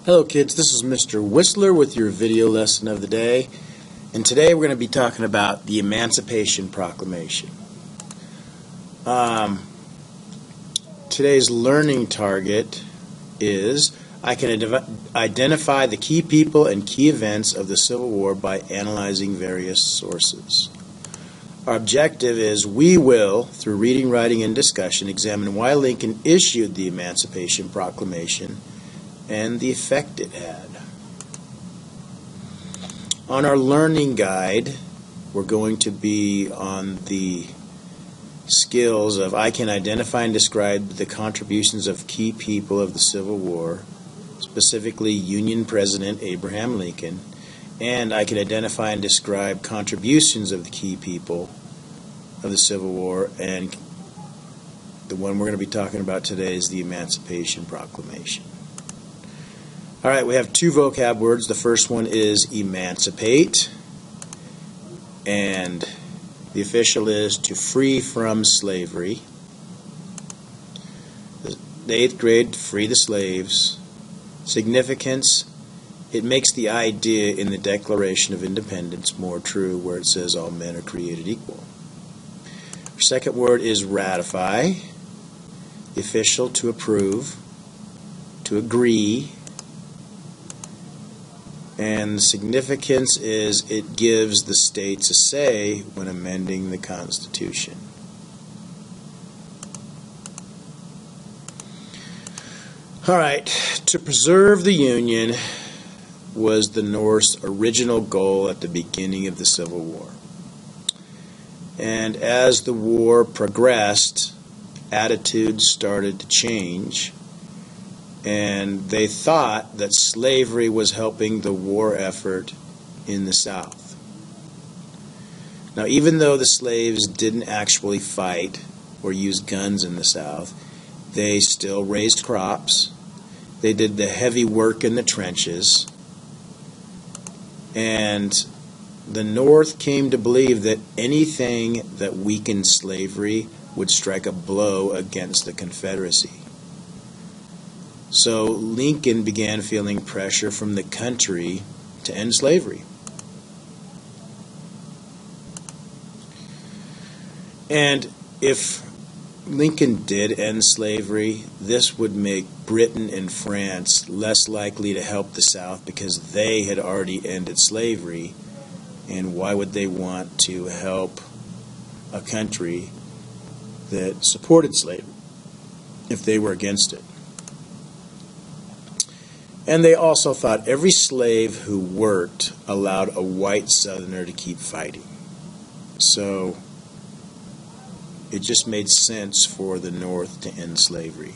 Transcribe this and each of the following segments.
Hello kids, this is Mr. Whisler with your video lesson of the day, and today we're going to be talking about the Emancipation Proclamation. Today's learning target is I can identify the key people and key events of the Civil War by analyzing various sources. Our objective is we will, through reading, writing, and discussion, examine why Lincoln issued the Emancipation Proclamation and the effect it had. On our learning guide, we're going to be on the skills of I can identify and describe the contributions of key people of the Civil War, specifically Union President Abraham Lincoln, and I can identify and describe contributions of the key people of the Civil War, and the one we're going to be talking about today is the Emancipation Proclamation. All right, we have two vocab words. The first one is emancipate, and the official is to free from slavery. The 8th grade, free the slaves. Significance, it makes the idea in the Declaration of Independence more true, where it says all men are created equal. Our second word is ratify. The official, to approve, to agree. And the significance is it gives the states a say when amending the Constitution. All right, to preserve the Union was the North's original goal at the beginning of the Civil War. And as the war progressed, attitudes started to change. And they thought that slavery was helping the war effort in the South. Now, even though the slaves didn't actually fight or use guns in the South, they still raised crops. They did the heavy work in the trenches. And the North came to believe that anything that weakened slavery would strike a blow against the Confederacy. So Lincoln began feeling pressure from the country to end slavery. And if Lincoln did end slavery, this would make Britain and France less likely to help the South because they had already ended slavery. And why would they want to help a country that supported slavery if they were against it? And they also thought every slave who worked allowed a white Southerner to keep fighting. So it just made sense for the North to end slavery.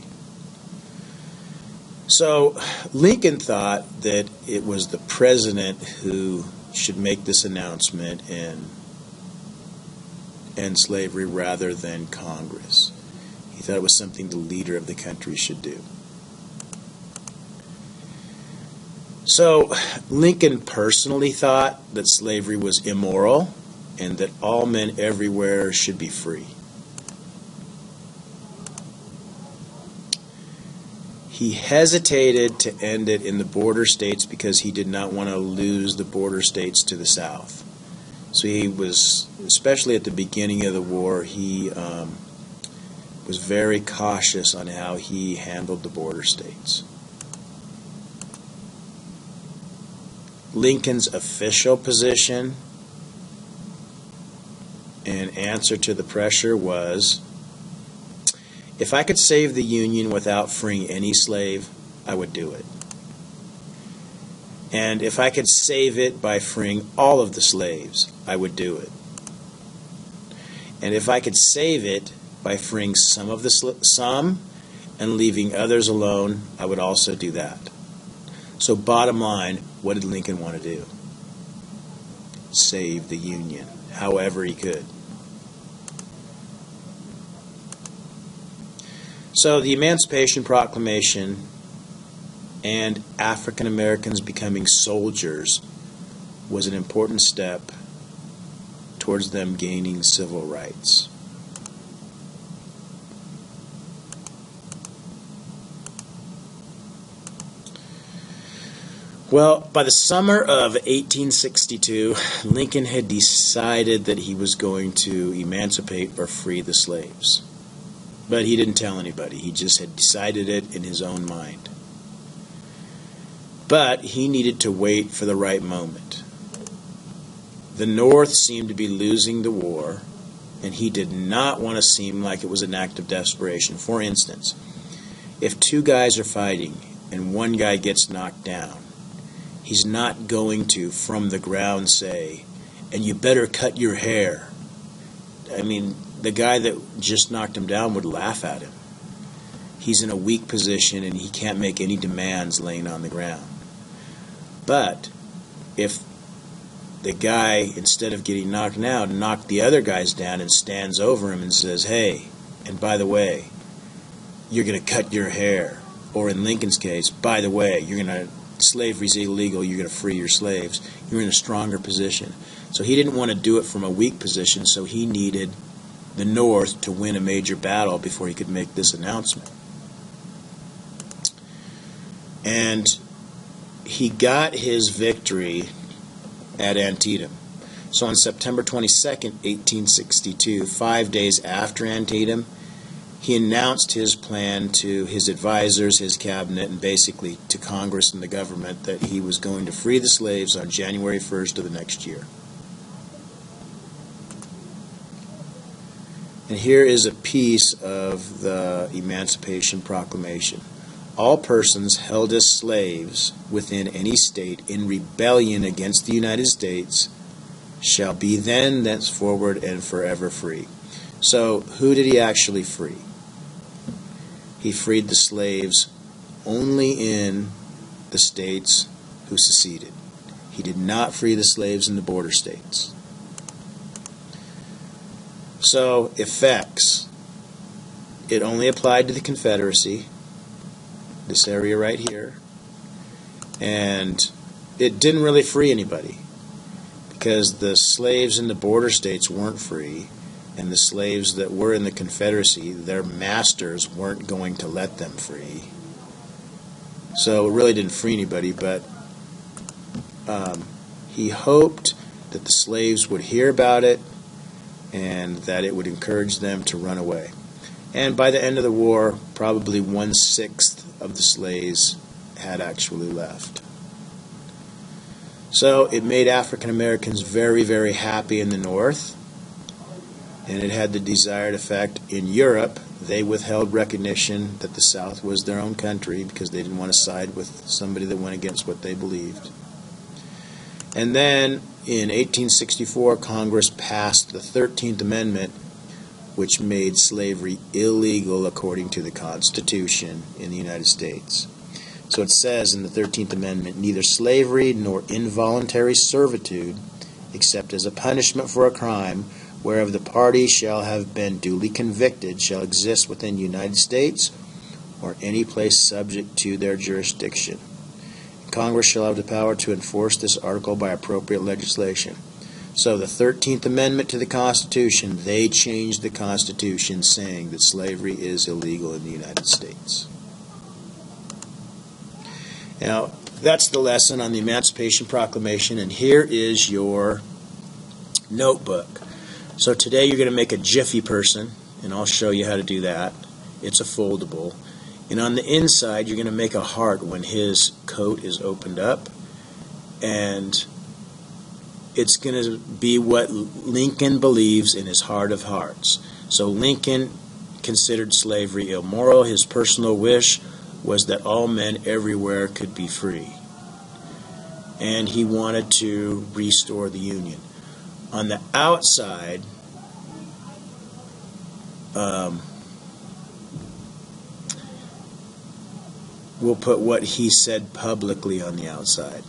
So Lincoln thought that it was the president who should make this announcement and end slavery rather than Congress. He thought it was something the leader of the country should do. So Lincoln personally thought that slavery was immoral and that all men everywhere should be free. He hesitated to end it in the border states because he did not want to lose the border states to the South. So he was, especially at the beginning of the war, he was very cautious on how he handled the border states. Lincoln's official position in answer to the pressure was, if I could save the Union without freeing any slave, I would do it. And if I could save it by freeing all of the slaves, I would do it. And if I could save it by freeing some and leaving others alone, I would also do that. So bottom line, what did Lincoln want to do? Save the Union, however he could. So the Emancipation Proclamation and African Americans becoming soldiers was an important step towards them gaining civil rights. Well, by the summer of 1862, Lincoln had decided that he was going to emancipate or free the slaves. But he didn't tell anybody. He just had decided it in his own mind. But he needed to wait for the right moment. The North seemed to be losing the war, and he did not want to seem like it was an act of desperation. For instance, if two guys are fighting and one guy gets knocked down, he's not going to, from the ground, say, "And you better cut your hair." I mean, the guy that just knocked him down would laugh at him. He's in a weak position and he can't make any demands laying on the ground. But if the guy, instead of getting knocked down, knocked the other guys down and stands over him and says, "Hey, and by the way, you're going to cut your hair." Or in Lincoln's case, "By the way, slavery's illegal, you're going to free your slaves," you're in a stronger position. So he didn't want to do it from a weak position, so he needed the North to win a major battle before he could make this announcement. And he got his victory at Antietam. So on September 22nd, 1862, 5 days after Antietam, he announced his plan to his advisors, his cabinet, and basically to Congress and the government that he was going to free the slaves on January 1st of the next year. And here is a piece of the Emancipation Proclamation. All persons held as slaves within any state in rebellion against the United States shall be then, thenceforward, and forever free. So, who did he actually free? He freed the slaves only in the states who seceded. He did not free the slaves in the border states. So, effects. It only applied to the Confederacy, this area right here, and it didn't really free anybody because the slaves in the border states weren't free, and the slaves that were in the Confederacy, their masters weren't going to let them free. So it really didn't free anybody, but he hoped that the slaves would hear about it and that it would encourage them to run away. And by the end of the war, probably 1/6 of the slaves had actually left. So it made African Americans very, very happy in the North, and it had the desired effect in Europe. They withheld recognition that the South was their own country because they didn't want to side with somebody that went against what they believed. And then in 1864, Congress passed the 13th Amendment, which made slavery illegal according to the Constitution in the United States. So it says in the 13th Amendment, "Neither slavery nor involuntary servitude, except as a punishment for a crime, whereof the party shall have been duly convicted, shall exist within the United States or any place subject to their jurisdiction. Congress shall have the power to enforce this article by appropriate legislation." So the 13th Amendment to the Constitution, they changed the Constitution saying that slavery is illegal in the United States. Now, that's the lesson on the Emancipation Proclamation, and here is your notebook. So today you're going to make a Jiffy person, and I'll show you how to do that. It's a foldable. And on the inside, you're going to make a heart when his coat is opened up, and it's going to be what Lincoln believes in his heart of hearts. So Lincoln considered slavery immoral. His personal wish was that all men everywhere could be free. And he wanted to restore the Union. On the outside, we'll put what he said publicly on the outside.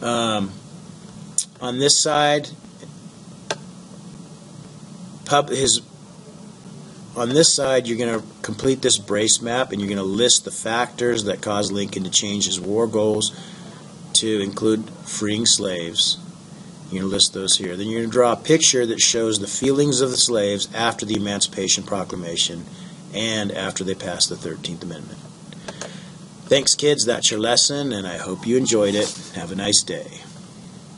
On this side, you're going to complete this brace map, and you're going to list the factors that caused Lincoln to change his war goals to include freeing slaves. You're going to list those here. Then you're going to draw a picture that shows the feelings of the slaves after the Emancipation Proclamation and after they passed the 13th Amendment. Thanks, kids. That's your lesson, and I hope you enjoyed it. Have a nice day.